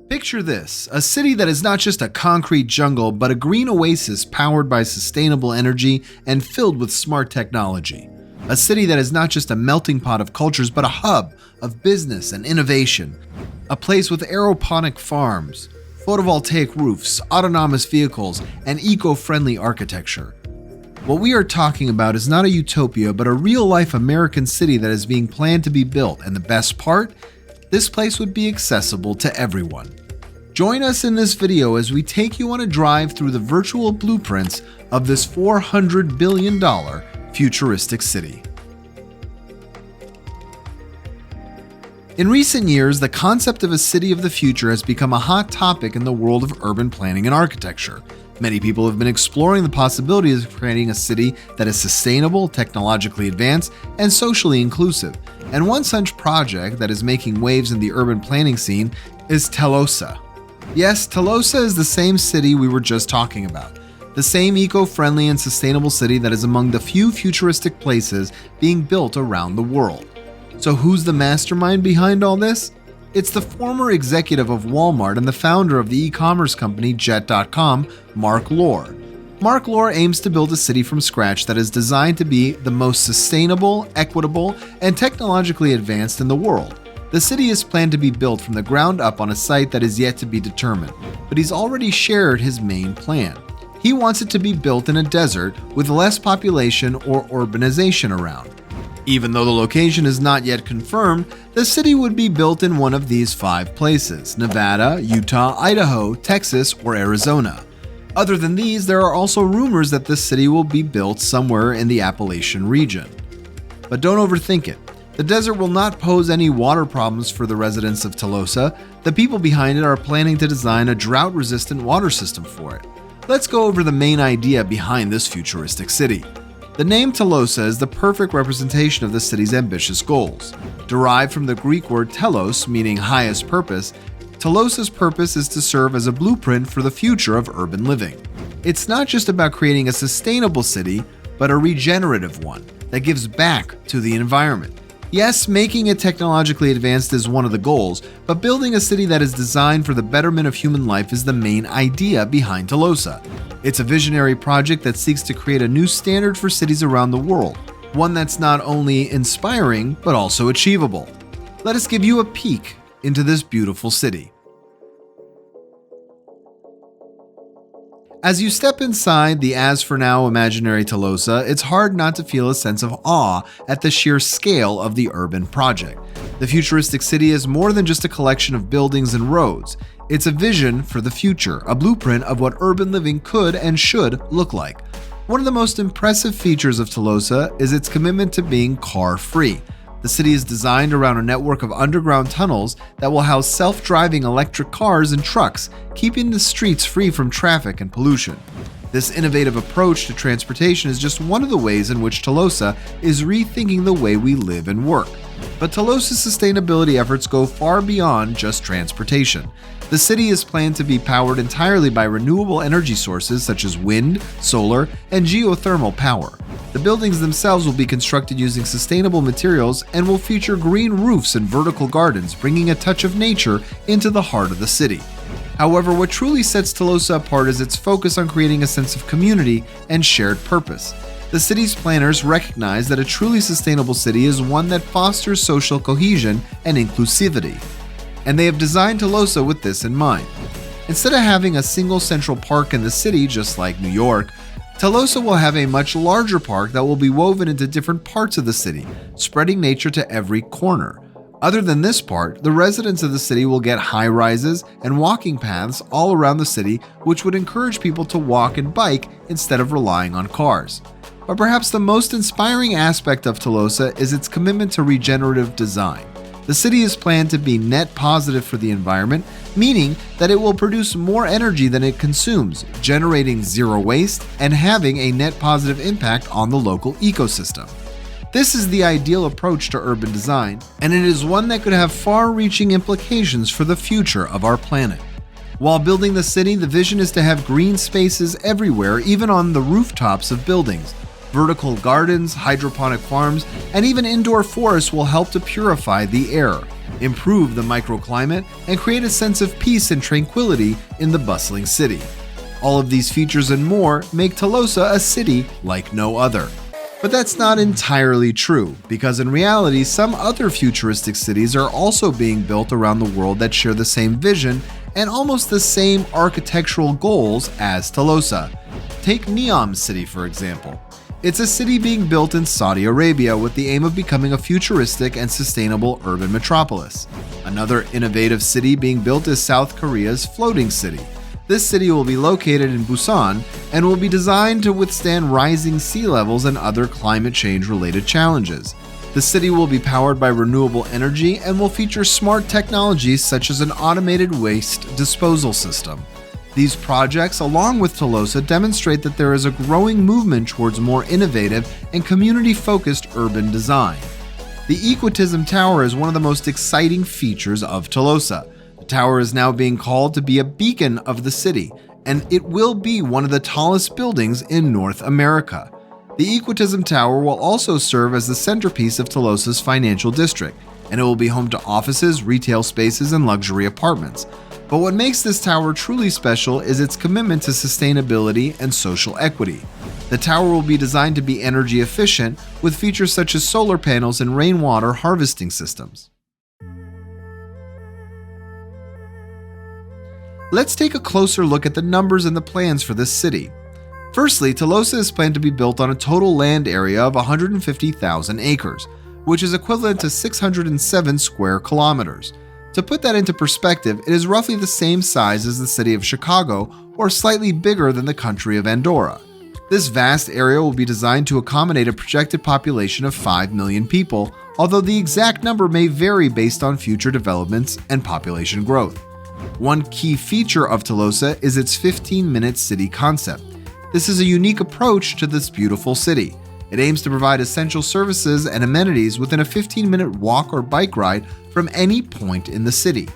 Picture this, a city that is not just a concrete jungle, but a green oasis powered by sustainable energy and filled with smart technology. A city that is not just a melting pot of cultures, but a hub of business and innovation. A place with aeroponic farms, photovoltaic roofs, autonomous vehicles, and eco-friendly architecture. What we are talking about is not a utopia, but a real-life American city that is being planned to be built, and the best part? This place would be accessible to everyone. Join us in this video as we take you on a drive through the virtual blueprints of this $400 billion futuristic city. In recent years, the concept of a city of the future has become a hot topic in the world of urban planning and architecture. Many people have been exploring the possibilities of creating a city that is sustainable, technologically advanced, and socially inclusive. And one such project that is making waves in the urban planning scene is Telosa. Yes, Telosa is the same city we were just talking about. The same eco-friendly and sustainable city that is among the few futuristic places being built around the world. So who's the mastermind behind all this? It's the former executive of Walmart and the founder of the e-commerce company Jet.com, Mark Lohr. Mark Lohr aims to build a city from scratch that is designed to be the most sustainable, equitable, and technologically advanced in the world. The city is planned to be built from the ground up on a site that is yet to be determined, but he's already shared his main plan. He wants it to be built in a desert with less population or urbanization around. Even though the location is not yet confirmed, the city would be built in one of these 5 places: Nevada, Utah, Idaho, Texas, or Arizona. Other than these, there are also rumors that this city will be built somewhere in the Appalachian region. But don't overthink it. The desert will not pose any water problems for the residents of Telosa. The people behind it are planning to design a drought-resistant water system for it. Let's go over the main idea behind this futuristic city. The name Telosa is the perfect representation of the city's ambitious goals. Derived from the Greek word telos, meaning highest purpose, Telosa's purpose is to serve as a blueprint for the future of urban living. It's not just about creating a sustainable city, but a regenerative one that gives back to the environment. Yes, making it technologically advanced is one of the goals, but building a city that is designed for the betterment of human life is the main idea behind Telosa. It's a visionary project that seeks to create a new standard for cities around the world, one that's not only inspiring, but also achievable. Let us give you a peek into this beautiful city. As you step inside the as-for-now imaginary Telosa, it's hard not to feel a sense of awe at the sheer scale of the urban project. The futuristic city is more than just a collection of buildings and roads. It's a vision for the future, a blueprint of what urban living could and should look like. One of the most impressive features of Telosa is its commitment to being car-free. The city is designed around a network of underground tunnels that will house self-driving electric cars and trucks, keeping the streets free from traffic and pollution. This innovative approach to transportation is just one of the ways in which Telosa is rethinking the way we live and work. But Telosa's sustainability efforts go far beyond just transportation. The city is planned to be powered entirely by renewable energy sources such as wind, solar, and geothermal power. The buildings themselves will be constructed using sustainable materials and will feature green roofs and vertical gardens, bringing a touch of nature into the heart of the city. However, what truly sets Telosa apart is its focus on creating a sense of community and shared purpose. The city's planners recognize that a truly sustainable city is one that fosters social cohesion and inclusivity, and they have designed Telosa with this in mind. Instead of having a single central park in the city just like New York, Telosa will have a much larger park that will be woven into different parts of the city, spreading nature to every corner. Other than this part, the residents of the city will get high-rises and walking paths all around the city, which would encourage people to walk and bike instead of relying on cars. But perhaps the most inspiring aspect of Telosa is its commitment to regenerative design. The city is planned to be net positive for the environment, meaning that it will produce more energy than it consumes, generating zero waste and having a net positive impact on the local ecosystem. This is the ideal approach to urban design, and it is one that could have far-reaching implications for the future of our planet. While building the city, the vision is to have green spaces everywhere, even on the rooftops of buildings. Vertical gardens, hydroponic farms, and even indoor forests will help to purify the air. improve the microclimate, and create a sense of peace and tranquility in the bustling city. All of these features and more make Tolosa a city like no other. But that's not entirely true, because in reality, some other futuristic cities are also being built around the world that share the same vision and almost the same architectural goals as Tolosa. Take Neom City, for example. It's a city being built in Saudi Arabia with the aim of becoming a futuristic and sustainable urban metropolis. Another innovative city being built is South Korea's Floating City. This city will be located in Busan and will be designed to withstand rising sea levels and other climate change-related challenges. The city will be powered by renewable energy and will feature smart technologies such as an automated waste disposal system. These projects, along with Tolosa, demonstrate that there is a growing movement towards more innovative and community-focused urban design. The Equitism Tower is one of the most exciting features of Tolosa. The tower is now being called to be a beacon of the city, and it will be one of the tallest buildings in North America. The Equitism Tower will also serve as the centerpiece of Tolosa's financial district, and it will be home to offices, retail spaces, and luxury apartments. But what makes this tower truly special is its commitment to sustainability and social equity. The tower will be designed to be energy efficient, with features such as solar panels and rainwater harvesting systems. Let's take a closer look at the numbers and the plans for this city. Firstly, Tolosa is planned to be built on a total land area of 150,000 acres, which is equivalent to 607 square kilometers. To put that into perspective, it is roughly the same size as the city of Chicago, or slightly bigger than the country of Andorra. This vast area will be designed to accommodate a projected population of 5 million people, although the exact number may vary based on future developments and population growth. One key feature of Tolosa is its 15-minute city concept. This is a unique approach to this beautiful city. It aims to provide essential services and amenities within a 15-minute walk or bike ride from any point in the city.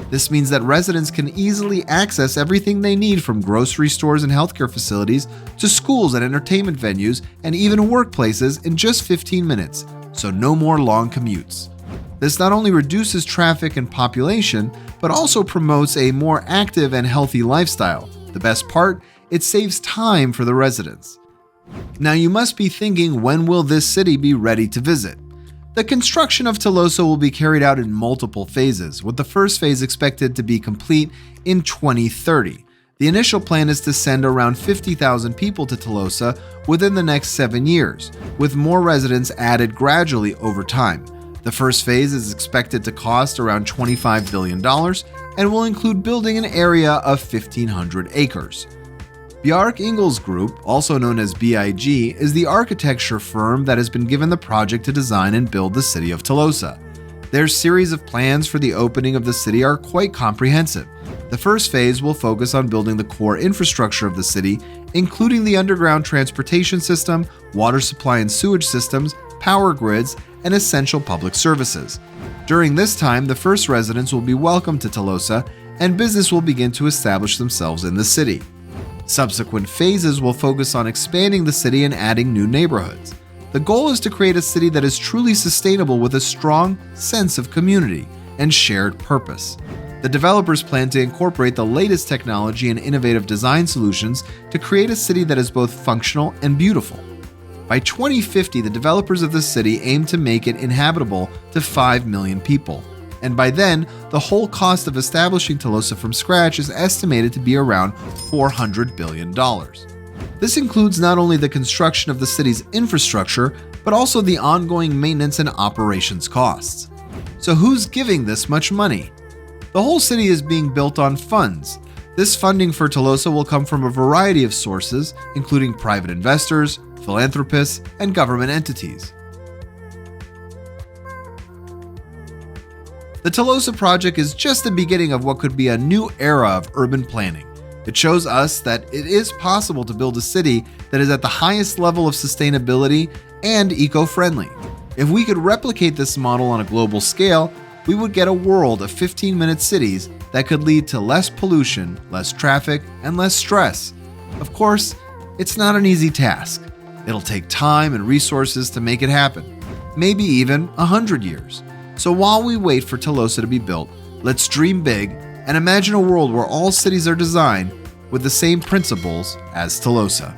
This means that residents can easily access everything they need, from grocery stores and healthcare facilities to schools and entertainment venues and even workplaces, in just 15 minutes, so no more long commutes. This not only reduces traffic and population, but also promotes a more active and healthy lifestyle. The best part? It saves time for the residents. Now you must be thinking, when will this city be ready to visit? The construction of Tolosa will be carried out in multiple phases, with the first phase expected to be complete in 2030. The initial plan is to send around 50,000 people to Tolosa within the next 7 years, with more residents added gradually over time. The first phase is expected to cost around $25 billion and will include building an area of 1,500 acres. Bjarke Ingels Group, also known as BIG, is the architecture firm that has been given the project to design and build the city of Tolosa. Their series of plans for the opening of the city are quite comprehensive. The first phase will focus on building the core infrastructure of the city, including the underground transportation system, water supply and sewage systems, power grids, and essential public services. During this time, the first residents will be welcomed to Tolosa, and business will begin to establish themselves in the city. Subsequent phases will focus on expanding the city and adding new neighborhoods. The goal is to create a city that is truly sustainable with a strong sense of community and shared purpose. The developers plan to incorporate the latest technology and innovative design solutions to create a city that is both functional and beautiful. By 2050, the developers of the city aim to make it inhabitable to 5 million people. And by then, the whole cost of establishing Tolosa from scratch is estimated to be around $400 billion. This includes not only the construction of the city's infrastructure, but also the ongoing maintenance and operations costs. So who's giving this much money? The whole city is being built on funds. This funding for Tolosa will come from a variety of sources, including private investors, philanthropists, and government entities. The Tolosa project is just the beginning of what could be a new era of urban planning. It shows us that it is possible to build a city that is at the highest level of sustainability and eco-friendly. If we could replicate this model on a global scale, we would get a world of 15-minute cities that could lead to less pollution, less traffic, and less stress. Of course, it's not an easy task. It'll take time and resources to make it happen, maybe even 100 years. So while we wait for Telosa to be built, let's dream big and imagine a world where all cities are designed with the same principles as Telosa.